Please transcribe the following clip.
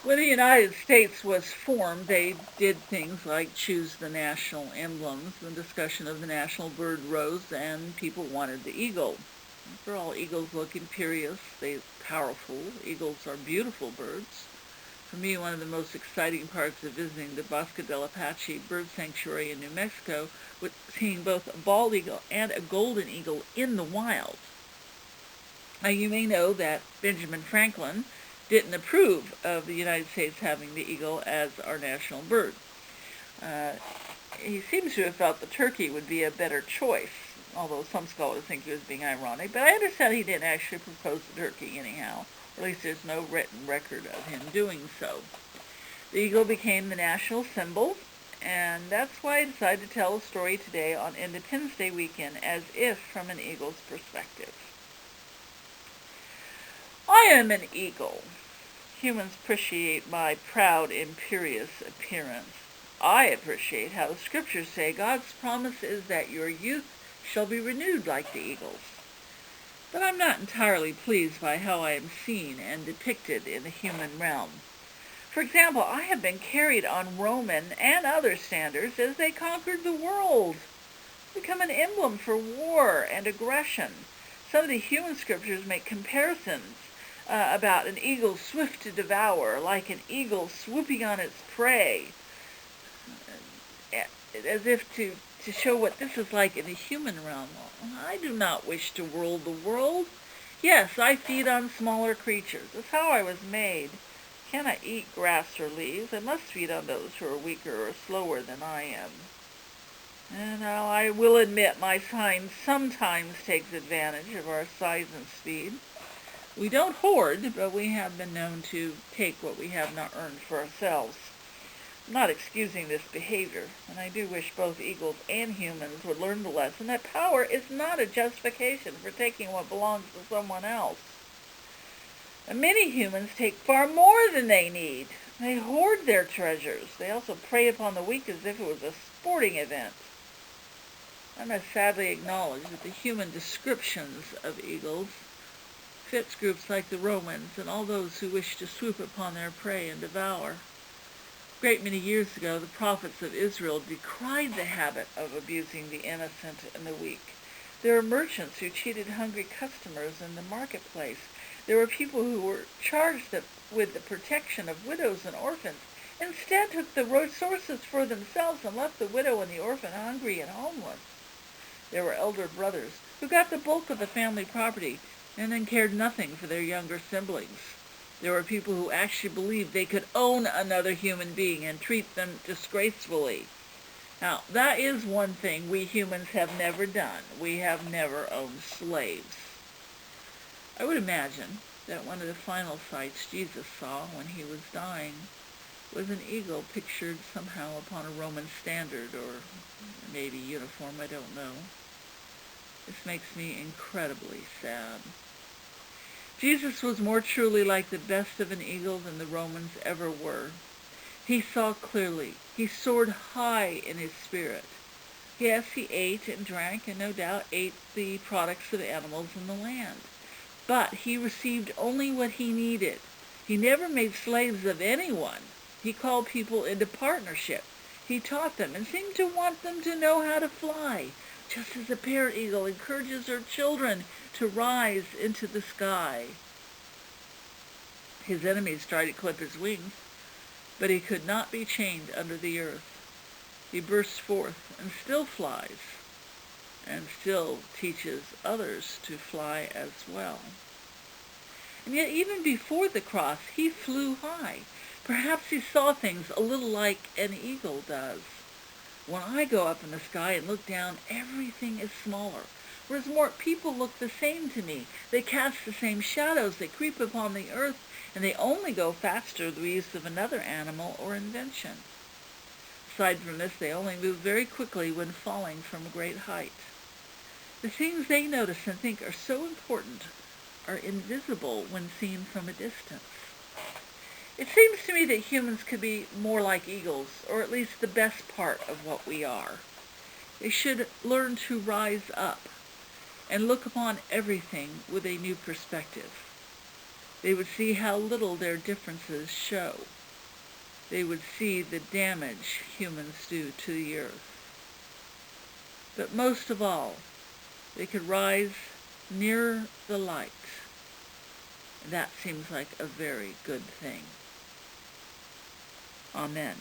When the United States was formed, they did things like choose the national emblems. The discussion of the national bird rose, and people wanted the eagle. After all, eagles look imperious, they're powerful. Eagles are beautiful birds. For me, one of the most exciting parts of visiting the Bosque del Apache Bird Sanctuary in New Mexico was seeing both a bald eagle and a golden eagle in the wild. Now, you may know that Benjamin Franklin didn't approve of the United States having the eagle as our national bird. Uh, he seems to have felt the turkey would be a better choice, although some scholars think he was being ironic. But I understand he didn't actually propose the turkey anyhow, or at least there's no written record of him doing so. The eagle became the national symbol, and that's why I decided to tell a story today on Independence Day weekend as if from an eagle's perspective. I am an eagle. Humans appreciate my proud, imperious appearance. I appreciate how the scriptures say God's promise is that your youth shall be renewed like the eagles. But I'm not entirely pleased by how I am seen and depicted in the human realm. For example, I have been carried on Roman and other standards as they conquered the world, become an emblem for war and aggression. Some of the human scriptures make comparisons about an eagle swift to devour, like an eagle swooping on its prey, as if to show what this is like in the human realm. I do not wish to rule the world. Yes, I feed on smaller creatures. That's how I was made. I cannot eat grass or leaves. I must feed on those who are weaker or slower than I am. And now I will admit my kind sometimes takes advantage of our size and speed. We don't hoard, but we have been known to take what we have not earned for ourselves. I'm not excusing this behavior, and I do wish both eagles and humans would learn the lesson that power is not a justification for taking what belongs to someone else. And many humans take far more than they need. They hoard their treasures. They also prey upon the weak as if it was a sporting event. I must sadly acknowledge that the human descriptions of eagles fits groups like the Romans and all those who wish to swoop upon their prey and devour. A great many years ago, the prophets of Israel decried the habit of abusing the innocent and the weak. There were merchants who cheated hungry customers in the marketplace. There were people who were charged with the protection of widows and orphans, instead took the resources for themselves and left the widow and the orphan hungry and homeless. There were elder brothers who got the bulk of the family property and then cared nothing for their younger siblings. There were people who actually believed they could own another human being and treat them disgracefully. Now, that is one thing we humans have never done. We have never owned slaves. I would imagine that one of the final sights Jesus saw when he was dying was an eagle pictured somehow upon a Roman standard or maybe uniform, I don't know. This makes me incredibly sad. Jesus was more truly like the best of an eagle than the Romans ever were. He saw clearly. He soared high in his spirit. Yes, he ate and drank and no doubt ate the products of animals in the land. But he received only what he needed. He never made slaves of anyone. He called people into partnership. He taught them and seemed to want them to know how to fly, just as a parent eagle encourages her children to rise into the sky. His enemies tried to clip his wings, but he could not be chained under the earth. He bursts forth and still flies, and still teaches others to fly as well. And yet even before the cross, he flew high. Perhaps he saw things a little like an eagle does. When I go up in the sky and look down, everything is smaller. Whereas more people look the same to me. They cast the same shadows, they creep upon the earth, and they only go faster through the use of another animal or invention. Aside from this, they only move very quickly when falling from a great height. The things they notice and think are so important are invisible when seen from a distance. It seems to me that humans could be more like eagles, or at least the best part of what we are. They should learn to rise up and look upon everything with a new perspective. They would see how little their differences show. They would see the damage humans do to the earth. But most of all, they could rise near the light. That seems like a very good thing. Amen.